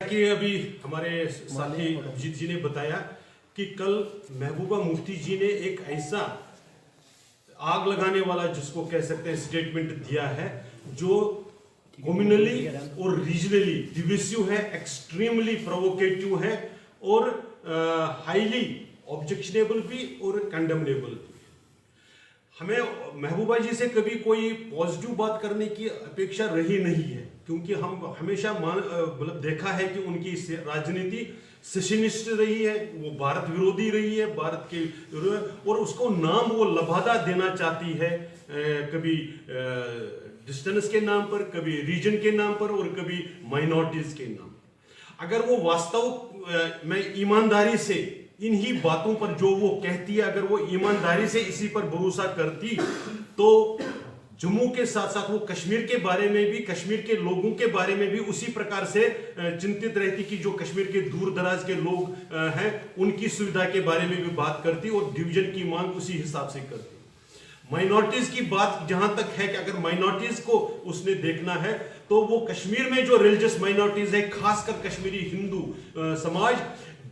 कि अभी हमारे साथी अभिजीत जी ने बताया कि कल महबूबा मुफ्ती जी ने एक ऐसा आग लगाने वाला, जिसको कह सकते हैं, स्टेटमेंट दिया है जो कम्युनली और रीजनली डिविसिव है, एक्सट्रीमली प्रोवोकेटिव है और हाईली ऑब्जेक्शनेबल भी और कंडेमनेबल भी। हमें महबूबा जी से कभी कोई पॉजिटिव बात करने की अपेक्षा रही नहीं है, क्योंकि हम हमेशा मतलब देखा है कि उनकी राजनीति सेशनिस्ट रही है, वो भारत विरोधी रही है, भारत के, और उसको नाम वो लबादा देना चाहती है, कभी डिस्टेंस के नाम पर, कभी रीजन के नाम पर और कभी माइनॉरिटीज के नाम पर। अगर वो वास्तव में ईमानदारी से इन्हीं बातों पर जो वो कहती है, अगर वो ईमानदारी से इसी पर भरोसा करती तो जम्मू के साथ साथ वो कश्मीर के बारे में भी, कश्मीर के लोगों के बारे में भी उसी प्रकार से चिंतित रहती कि जो कश्मीर के दूर दराज के लोग हैं उनकी सुविधा के बारे में भी बात करती और डिवीजन की मांग उसी हिसाब से करती। माइनॉरिटीज की बात जहां तक है कि अगर माइनॉरिटीज को उसने देखना है तो वो कश्मीर में जो रिलीजियस माइनॉरिटीज है, खासकर कश्मीरी हिंदू समाज,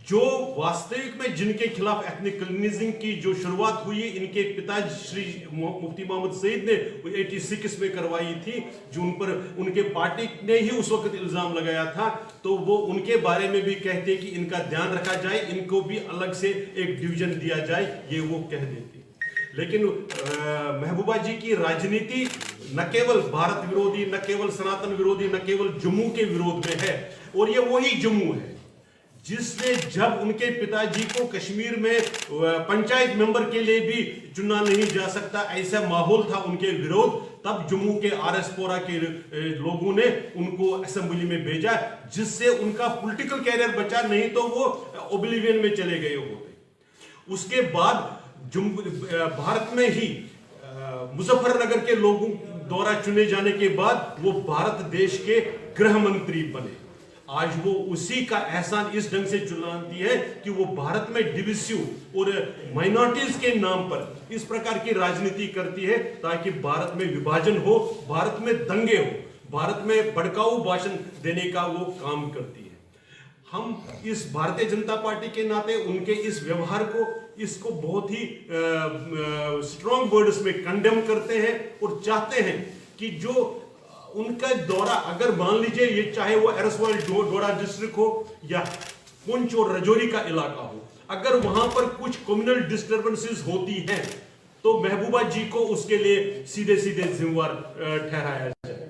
जो वास्तविक में जिनके खिलाफ एथनिक क्लींजिंग की जो शुरुआत हुई इनके पिताजी श्री मुफ्ती मोहम्मद सईद ने 86 में करवाई थी, जो उन पर उनके पार्टी ने ही उस वक्त इल्जाम लगाया था, तो वो उनके बारे में भी कहते कि इनका ध्यान रखा जाए, इनको भी अलग से एक डिवीजन दिया जाए, ये वो कह देती। लेकिन महबूबा जी की राजनीति न केवल भारत विरोधी, न केवल सनातन विरोधी, न केवल जम्मू के विरोध में है, और ये वही जम्मू है जिसने, जब उनके पिताजी को कश्मीर में पंचायत मेंबर के लिए भी चुना नहीं जा सकता, ऐसा माहौल था उनके विरोध, तब जम्मू के आरएसपोरा के लोगों ने उनको असेंबली में भेजा, जिससे उनका पॉलिटिकल कैरियर बचा, नहीं तो वो ओब्लिवियन में चले गए होते। उसके बाद भारत में ही मुजफ्फरनगर के लोगों द्वारा चुने जाने के बाद वो भारत देश के गृह मंत्री बने। आज वो उसी का एहसान इस ढंग से चुनाती है कि वो भारत में डिविसिव और माइनॉरिटीज के नाम पर इस प्रकार की राजनीति करती है ताकि भारत में विभाजन हो, भारत में दंगे हो, भारत में भड़काऊ भाषण देने का वो काम करती है। हम इस भारतीय जनता पार्टी के नाते उनके इस व्यवहार को, इसको बहुत ही स्ट्रॉन्ग वर्ड्स में कंडेम करते हैं और चाहते हैं कि जो उनका दौरा, अगर मान लीजिए ये चाहे वो एरसवाल डोडा डिस्ट्रिक्ट हो या पुंछ और रजौरी का इलाका हो, अगर वहां पर कुछ कम्युनल डिस्टर्बेंसेस होती हैं तो महबूबा जी को उसके लिए सीधे सीधे जिम्मेवार ठहराया जाए।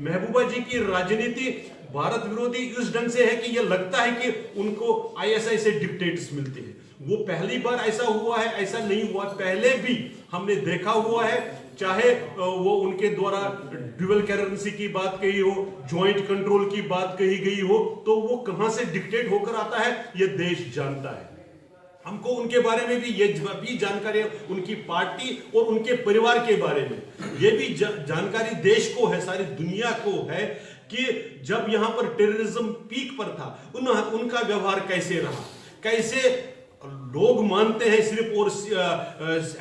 महबूबा जी की राजनीति भारत विरोधी इस ढंग से है कि यह लगता है कि उनको आईएसआई से डिक्टेट्स मिलती है। वो पहली बार ऐसा हुआ है, ऐसा नहीं हुआ, पहले भी हमने देखा हुआ है, चाहे वो उनके द्वारा ड्यूअल करेंसी की बात कही हो, ज्वाइंट कंट्रोल की बात कही गई हो, तो वो कहां से डिक्टेट होकर आता है ये देश जानता है। हमको उनके बारे में भी ये भी जानकारी है, उनकी पार्टी और उनके परिवार के बारे में ये भी जानकारी देश को है, सारी दुनिया को है कि जब यहां पर टेररिज्म पीक पर था उनका व्यवहार कैसे रहा, कैसे लोग मानते हैं सिर्फ, और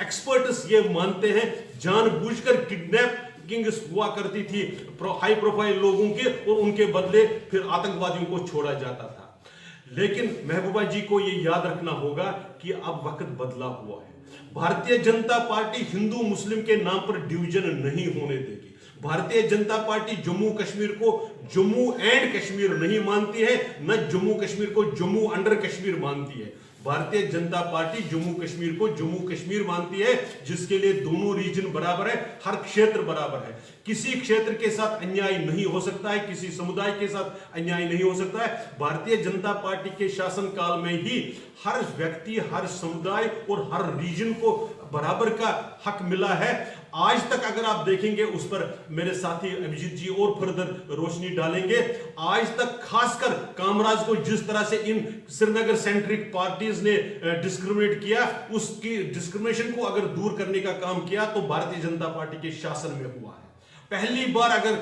एक्सपर्ट्स ये मानते हैं जानबूझकर किडनैपिंग हुआ करती थी हाई प्रोफाइल लोगों के, और उनके बदले फिर आतंकवादियों को छोड़ा जाता था। लेकिन महबूबा जी को ये याद रखना होगा कि अब वक्त बदला हुआ है। भारतीय जनता पार्टी हिंदू मुस्लिम के नाम पर डिवीजन नहीं होने देगी। भारतीय जनता पार्टी जम्मू कश्मीर को जम्मू एंड कश्मीर नहीं मानती है, न जम्मू कश्मीर को जम्मू अंडर कश्मीर मानती है। भारतीय जनता पार्टी जम्मू कश्मीर को जम्मू कश्मीर मानती है, जिसके लिए दोनों रीजन बराबर है, हर क्षेत्र बराबर है। किसी क्षेत्र के साथ अन्याय नहीं हो सकता है, किसी समुदाय के साथ अन्याय नहीं हो सकता है। भारतीय जनता पार्टी के शासनकाल में ही हर व्यक्ति, हर समुदाय और हर रीजन को बराबर का हक मिला है। आज तक अगर आप देखेंगे, उस पर मेरे साथी अभिजीत जी और फर्दर रोशनी डालेंगे, आज तक खासकर कामराज को जिस तरह से इन श्रीनगर सेंट्रिक पार्टीज ने डिस्क्रिमिनेट किया, उसकी डिस्क्रिमिनेशन को अगर दूर करने का काम किया तो भारतीय जनता पार्टी के शासन में हुआ है। पहली बार अगर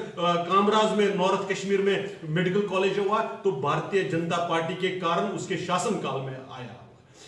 कामराज में, नॉर्थ कश्मीर में मेडिकल कॉलेज हुआ तो भारतीय जनता पार्टी के कारण उसके शासनकाल में आया।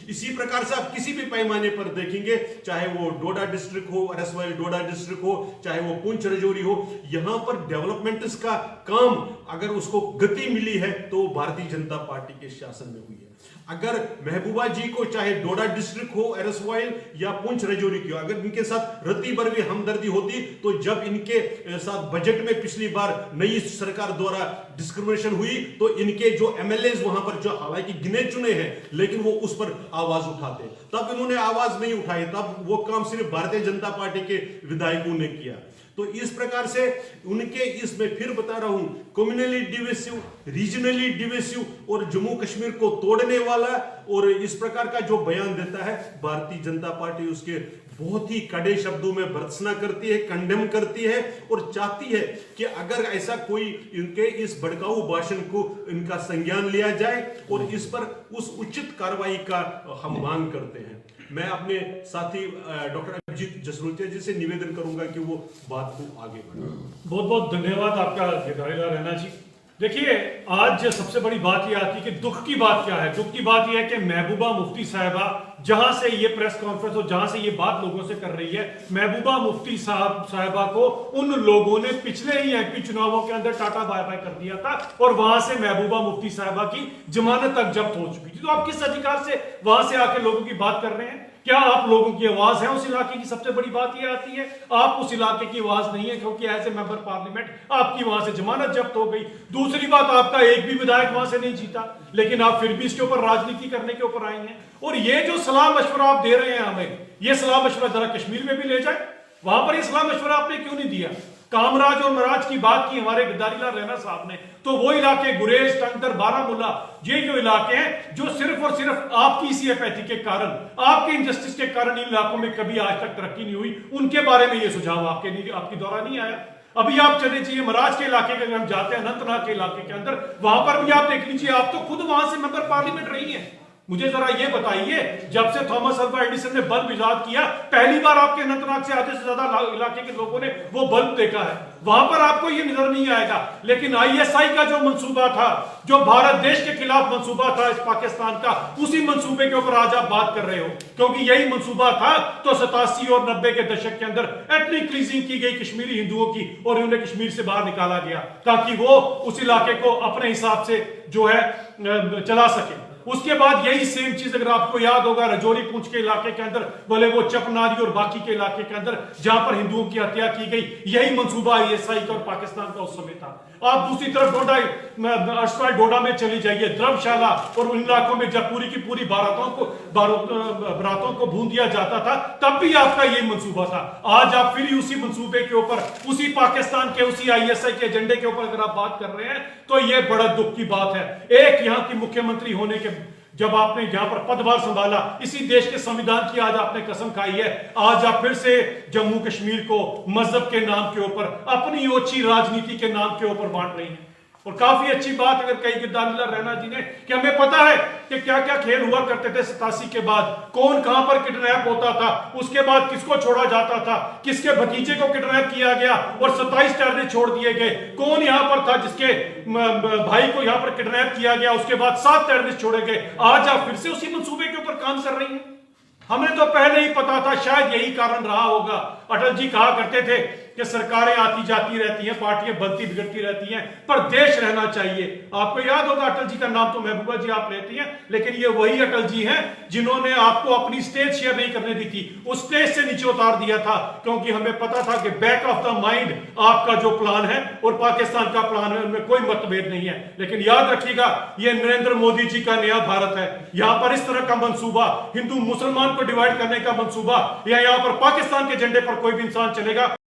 इसी प्रकार से आप किसी भी पैमाने पर देखेंगे, चाहे वो डोडा डिस्ट्रिक्ट हो, रसवाई डोडा डिस्ट्रिक्ट हो, चाहे वो पुंछ राजौरी हो, यहां पर डेवलपमेंट का काम अगर उसको गति मिली है तो भारतीय जनता पार्टी के शासन में हुई है। अगर महबूबा जी को चाहे डोडा डिस्ट्रिक्ट हो, एरसवाइल या पुंछ राजौरी की हो, अगर इनके साथ रत्ती भर भी हमदर्दी होती तो जब इनके साथ बजट में पिछली बार नई सरकार द्वारा डिस्क्रिमिनेशन हुई तो इनके जो एमएलएज वहां पर, जो हालांकि गिने चुने हैं लेकिन वो उस पर आवाज उठाते, तब इन्होंने आवाज नहीं उठाई, तब वो काम सिर्फ भारतीय जनता पार्टी के विधायकों ने किया। तो इस प्रकार से उनके, इसमें फिर बता रहा हूं, कम्युनली डिविसिव, रीजनली डिविसिव और जम्मू कश्मीर को तोड़ने वाला और इस प्रकार का जो बयान देता है, भारतीय जनता पार्टी उसके बहुत ही कड़े शब्दों में भर्त्सना करती है, कंडेम करती है और चाहती है कि अगर ऐसा कोई इनके इस भड़काऊ भाषण को इनका संज्ञान लिया जाए और इस पर उस उचित कार्रवाई का हम मांग करते हैं। मैं अपने साथी डॉक्टर अभिजीत जसरोटिया जी से निवेदन करूंगा कि वो बात को आगे बढ़ाएं। बहुत बहुत धन्यवाद आपका गिरधारीलाल रैना जी। देखिए, आज सबसे बड़ी बात यह आती है कि दुख की बात क्या है। दुख की बात यह है कि महबूबा मुफ्ती साहिबा जहां से ये प्रेस कॉन्फ्रेंस हो, जहां से ये बात लोगों से कर रही है, महबूबा मुफ्ती साहिबा को उन लोगों ने पिछले ही एमपी चुनावों के अंदर टाटा बाय बाय कर दिया था और वहां से महबूबा मुफ्ती साहिबा की जमानत तक जब्त हो चुकी थी। तो आप किस अधिकार से वहां से आके लोगों की बात कर रहे हैं? क्या आप लोगों की आवाज है उस इलाके की? सबसे बड़ी बात यह आती है आप उस इलाके की आवाज नहीं है, क्योंकि एज ए मेंबर पार्लियामेंट आपकी वहां से जमानत जब्त हो गई। दूसरी बात, आपका एक भी विधायक वहां से नहीं जीता, लेकिन आप फिर भी इसके ऊपर राजनीति करने के ऊपर आए हैं। और ये जो सलाह मशवरा आप दे रहे हैं हमें, ये सलाह मशवरा जरा कश्मीर में भी ले जाए। वहां पर ये सलाह मशवरा आपने क्यों नहीं दिया? कामराज और मराज की बात की हमारे गिरधारीलाल रैना साहब ने, तो वो इलाके गुरेज, टंगधर, बारामूला, ये जो इलाके हैं जो सिर्फ और सिर्फ आपकी इसी एपैथी के कारण, आपके इनजस्टिस के कारण इन इलाकों में कभी आज तक तरक्की नहीं हुई, उनके बारे में ये सुझाव आपके द्वारा नहीं आया। अभी आप चले जाइए मराज के इलाके के, हम जाते हैं अनंतनाग के इलाके के अंदर, वहां पर भी आप देख लीजिए, आप तो खुद वहां से मेंबर पार्लियामेंट रही हैं। मुझे जरा ये बताइए, जब से थॉमस अल्वा एडिसन ने बल्ब इजाद किया, पहली बार आपके अनंतनाग से आधे से ज्यादा इलाके के लोगों ने वो बल्ब देखा है। वहां पर आपको ये नजर नहीं आएगा। लेकिन आईएसआई का जो मंसूबा था, जो भारत देश के खिलाफ मंसूबा था इस पाकिस्तान का, उसी मंसूबे के ऊपर आज आप बात कर रहे हो, क्योंकि यही मंसूबा था तो 87 और 90 के दशक के अंदर एथनिक क्लींजिंग की गई कश्मीरी हिंदुओं की और उन्हें कश्मीर से बाहर निकाला गया ताकि वो उस इलाके को अपने हिसाब से जो है चला सके। उसके बाद यही सेम चीज अगर आपको याद होगा, राजौरी पुंछ के इलाके के अंदर, बोले वो चपनारी और बाकी के इलाके के अंदर जहां पर हिंदुओं की हत्या की गई, यही मंसूबा आईएसआई का और पाकिस्तान का उस समय था। आप दूसरी तरफ डोडा में चली जाइए, द्रवशाला और उन इलाकों में जब पूरी की पूरी बारातों को भून दिया जाता था, तब भी आपका यही मंसूबा था। आज आप फिर उसी मंसूबे के ऊपर, उसी पाकिस्तान के, उसी आईएसआई के एजेंडे के ऊपर अगर आप बात कर रहे हैं, तो यह बड़ा दुख की बात है। एक यहां की मुख्यमंत्री होने के, जब आपने यहां पर पदभार संभाला, इसी देश के संविधान की आज आपने कसम खाई है, आज आप फिर से जम्मू कश्मीर को मजहब के नाम के ऊपर, अपनी ओछी राजनीति के नाम के ऊपर बांट रही हैं। और काफी अच्छी बात अगर कही गिरधारीलाल रैना जी ने कि हमें पता है कि क्या क्या खेल हुआ करते थे 87 के बाद, कौन कहां पर किडनैप होता था, उसके बाद किसको छोड़ा जाता था, किसके भतीजे को किडनैप किया गया और 27 टेररिस्ट छोड़ दिए गए, कौन यहां पर था जिसके भाई को यहां पर किडनैप किया गया, उसके बाद 7 टेररिस्ट छोड़े गए। आज आप फिर से उसी मंसूबे के ऊपर काम कर रही हैं। हमें तो पहले ही पता था, शायद यही कारण रहा होगा। अटल जी कहा करते थे कि सरकारें आती जाती रहती हैं, पार्टियां बनती बिगड़ती रहती हैं, पर देश रहना चाहिए। आपको याद होगा, अटल जी का नाम तो महबूबा जी आप लेती हैं, लेकिन ये वही अटल जी हैं जिन्होंने आपको अपनी स्टेज शेयर नहीं करने दी थी, उस स्टेज से नीचे उतार दिया था, क्योंकि हमें पता था कि बैक ऑफ द माइंड आपका जो प्लान है और पाकिस्तान का प्लान है, उनमें कोई मतभेद नहीं है। लेकिन याद रखिएगा, ये नरेंद्र मोदी जी का नया भारत है। यहां पर इस तरह का मंसूबा, हिंदू मुसलमान को डिवाइड करने का मंसूबा, या यहां पर पाकिस्तान के झंडे पर कोई भी इंसान चलेगा